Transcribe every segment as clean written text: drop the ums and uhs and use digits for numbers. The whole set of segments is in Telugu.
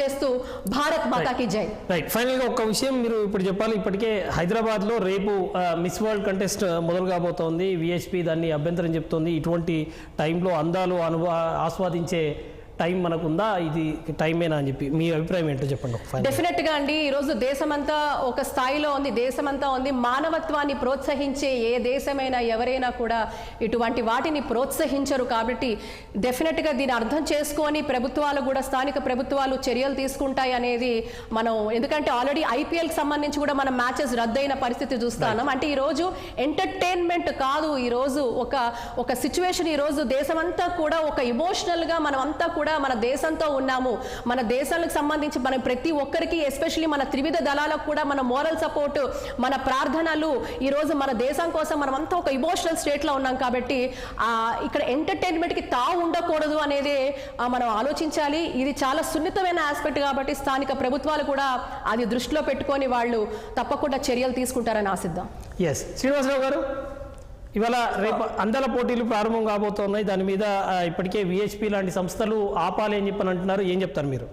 చేస్తూ భారత్ మాతాకి జై. రైట్, ఫైనల్ గా ఒక విషయం మీరు ఇప్పుడు చెప్పాలి. ఇప్పటికే హైదరాబాద్ లో రేపు మిస్ వరల్డ్ కంటెస్ట్ మొదలు కాబోతోంది. విహెచ్పి దాన్ని అభ్యంతరం చెప్తోంది. ఇటువంటి టైంలో అందాలు ఆస్వాదించే టైం మనకుందా, ఇది టైమేనా అని చెప్పి మీ అభిప్రాయం ఏంటో చెప్పండి. డెఫినెట్గా అండి, ఈరోజు దేశమంతా ఒక స్థాయిలో ఉంది, దేశమంతా ఉంది. మానవత్వాన్ని ప్రోత్సహించే ఏ దేశమైనా ఎవరైనా కూడా ఇటువంటి వాటిని ప్రోత్సహించరు. కాబట్టి డెఫినెట్గా దీన్ని అర్థం చేసుకొని ప్రభుత్వాలు కూడా, స్థానిక ప్రభుత్వాలు చర్యలు తీసుకుంటాయి అనేది మనం, ఎందుకంటే ఆల్రెడీ ఐపీఎల్కి సంబంధించి కూడా మనం మ్యాచెస్ రద్దయిన పరిస్థితి చూస్తున్నాం. అంటే ఈరోజు ఎంటర్టైన్మెంట్ కాదు, ఈరోజు ఒక సిచ్యువేషన్, ఈరోజు దేశమంతా కూడా ఒక ఇమోషనల్గా మనం అంతా కూడా మన దేశంతో ఉన్నాము. మన దేశానికి సంబంధించి మనం ప్రతి ఒక్కరికి, ఎస్పెషల్లీ మన త్రివిధ దళాలకు కూడా మన మోరల్ సపోర్ట్, మన ప్రార్థనలు, ఈరోజు మన దేశం కోసం మనం అంతా ఒక ఇమోషనల్ స్టేట్లో ఉన్నాం. కాబట్టి ఇక్కడ ఎంటర్టైన్మెంట్కి తావు ఉండకూడదు అనేది మనం ఆలోచించాలి. ఇది చాలా సున్నితమైన ఆస్పెక్ట్ కాబట్టి స్థానిక ప్రభుత్వాలు కూడా అది దృష్టిలో పెట్టుకొని వాళ్ళు తప్పకుండా చర్యలు తీసుకుంటారని ఆశిద్దాం. ఎస్, శ్రీనివాసరావు గారు, ఇవాళ రేపు అందాల పోటీలు ప్రారంభం కాబోతున్నాయి. దాని మీద ఇప్పటికే విహెచ్పి లాంటి సంస్థలు ఆపాలి అని చెప్పని అంటున్నారు. ఏం చెప్తారు మీరు?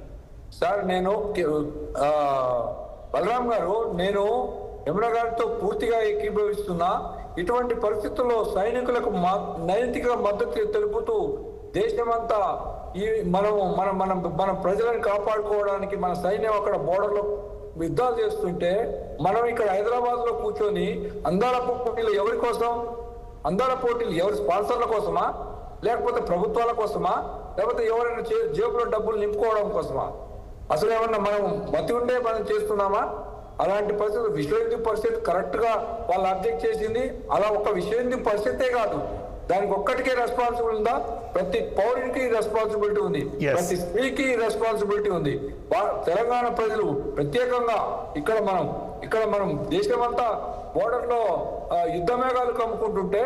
సార్, నేను బలరాం గారు, నేను యమున గారితో పూర్తిగా ఏకీభవిస్తున్నా. ఇటువంటి పరిస్థితుల్లో సైనికులకు నైతిక మద్దతు తెలుపుతూ దేశమంతా ఈ మన ప్రజలను కాపాడుకోవడానికి మన సైన్యం అక్కడ బోర్డర్లో యుద్ధాలు చేస్తుంటే, మనం ఇక్కడ హైదరాబాద్ లో కూర్చొని అందాల పోటీలు ఎవరి కోసం? అందాల పోటీలు ఎవరి స్పాన్సర్ల కోసమా, లేకపోతే ప్రభుత్వాల కోసమా, లేకపోతే ఎవరైనా జేబులో డబ్బులు నింపుకోవడం కోసమా? అసలు ఏమన్నా మనం బతి ఉండే మనం చేస్తున్నామా? అలాంటి పరిస్థితి విశ్వ హిందూ పరిషత్ కరెక్ట్ గా వాళ్ళు అబ్జెక్ట్ చేసింది. అలా ఒక విశ్వ హిందూ పరిషతే కాదు, దానికి ఒక్కటికే రెస్పాన్సిబుల్ ఉందా? ప్రతి పౌరునికి రెస్పాన్సిబిలిటీ ఉంది, ప్రతి స్త్రీకి రెస్పాన్సిబిలిటీ ఉంది. తెలంగాణ ప్రజలు ప్రత్యేకంగా ఇక్కడ మనం దేశమంతా బోర్డర్ లో యుద్ధ మేఘాలు కమ్ముకుంటుంటే,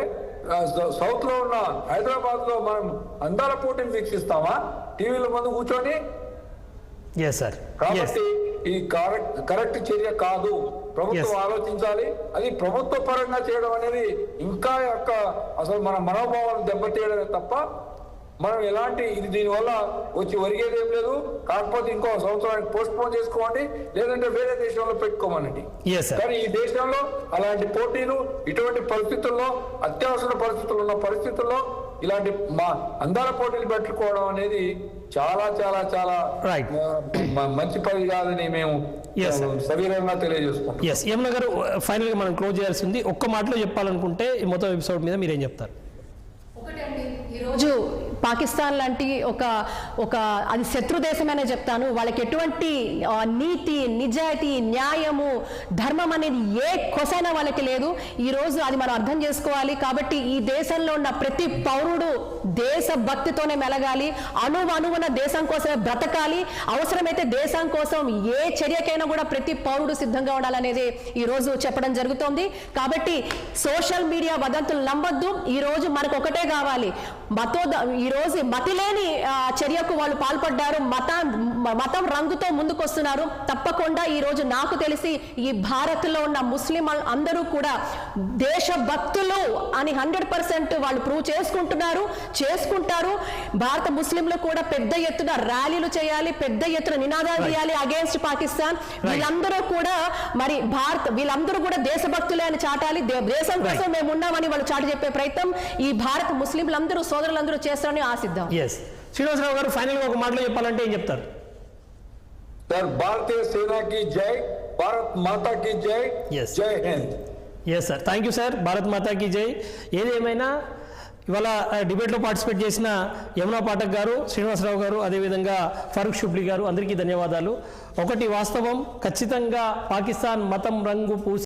సౌత్ లో ఉన్న హైదరాబాద్ లో మనం అందాల పోటీని వీక్షిస్తామా టీవీల ముందు కూర్చొని? కాబట్టి ఈ కరెక్ట్ చర్య కాదు. ప్రభుత్వం ఆలోచించాలి. అది ప్రభుత్వ పరంగా చేయడం అనేది ఇంకా అసలు మన మనోభావాలను దెబ్బతీయడమే తప్ప మనం ఎలాంటి దీనివల్ల వచ్చి ఒరిగేది ఏం లేదు. కాకపోతే ఇంకో సంవత్సరానికి పోస్ట్ పోన్ చేసుకోండి, లేదంటే వేరే దేశంలో పెట్టుకోమనండి. కానీ ఈ దేశంలో అలాంటి పోటీలు, ఇటువంటి పరిస్థితుల్లో, అత్యవసర పరిస్థితులు ఉన్న పరిస్థితుల్లో ఇలాంటి అందాల పోటీలు పెట్టుకోవడం అనేది చాలా చాలా చాలా మంచి పని కాదని మేము సవివరంగా తెలియజేసుకుంటాం. యమున గారు, ఫైనల్ గా మనం క్లోజ్ చేయాల్సి ఉంది. ఒక్క మాటలో చెప్పాలనుకుంటే మొత్తం ఎపిసోడ్ మీద మీరేం చెప్తారు? ఒకటండి, ఈరోజు పాకిస్తాన్ లాంటి ఒక అది శత్రు దేశమనే చెప్తాను. వాళ్ళకి ఎటువంటి నీతి, నిజాయితీ, న్యాయము, ధర్మం అనేది ఏ కొసైనా వాళ్ళకి లేదు. ఈరోజు అది మనం అర్థం చేసుకోవాలి. కాబట్టి ఈ దేశంలో ఉన్న ప్రతి పౌరుడు దేశభక్తితోనే మెలగాలి, అణువున దేశం కోసమే బ్రతకాలి. అవసరమైతే దేశం కోసం ఏ చర్యకైనా కూడా ప్రతి పౌరుడు సిద్ధంగా ఉండాలనేది ఈరోజు చెప్పడం జరుగుతోంది. కాబట్టి సోషల్ మీడియా వదంతులు నమ్మొద్దు. ఈరోజు మనకు ఒకటే కావాలి, ఈరోజు మతిలేని చర్యకు వాళ్ళు పాల్పడ్డారు, మతం రంగుతో ముందుకొస్తున్నారు. తప్పకుండా ఈరోజు నాకు తెలిసి ఈ భారత్లో ఉన్న ముస్లిం అందరూ కూడా దేశభక్తులు అని 100% వాళ్ళు ప్రూవ్ చేసుకుంటారు. భారత ముస్లింలు కూడా పెద్ద ఎత్తున ర్యాలీలు చేయాలి, పెద్ద ఎత్తున నినాదాలు చేయాలి అగేన్స్ట్ పాకిస్తాన్. వీళ్ళందరూ కూడా వీళ్ళందరూ కూడా దేశభక్తులే అని చాటాలి. దేశం కోసం మేము ఉన్నామని వాళ్ళు చాటి చెప్పే ప్రయత్నం ఈ భారత ముస్లింలందరూ, సోదరులందరూ చేస్తారని ఆశిద్దాం. శ్రీనివాసరావు గారు, ఫైనల్ గా ఒక మాటలో చెప్పాలంటే ఏం చెప్తారు? భారతీయ సేనాకి జై, భారత్ మాతాకి జై, జై Hind. Sir, thank you sir. Bharat మాతాకి జై. ఏదేమైనా ఇవాళ డిబేట్లో పార్టిసిపేట్ చేసిన యమునా పాఠక్ గారు, శ్రీనివాసరావు గారు, అదేవిధంగా ఫరూక్ షుబ్లీ గారు, అందరికీ ధన్యవాదాలు. ఒకటి వాస్తవం, ఖచ్చితంగా పాకిస్తాన్ మతం రంగు పూసి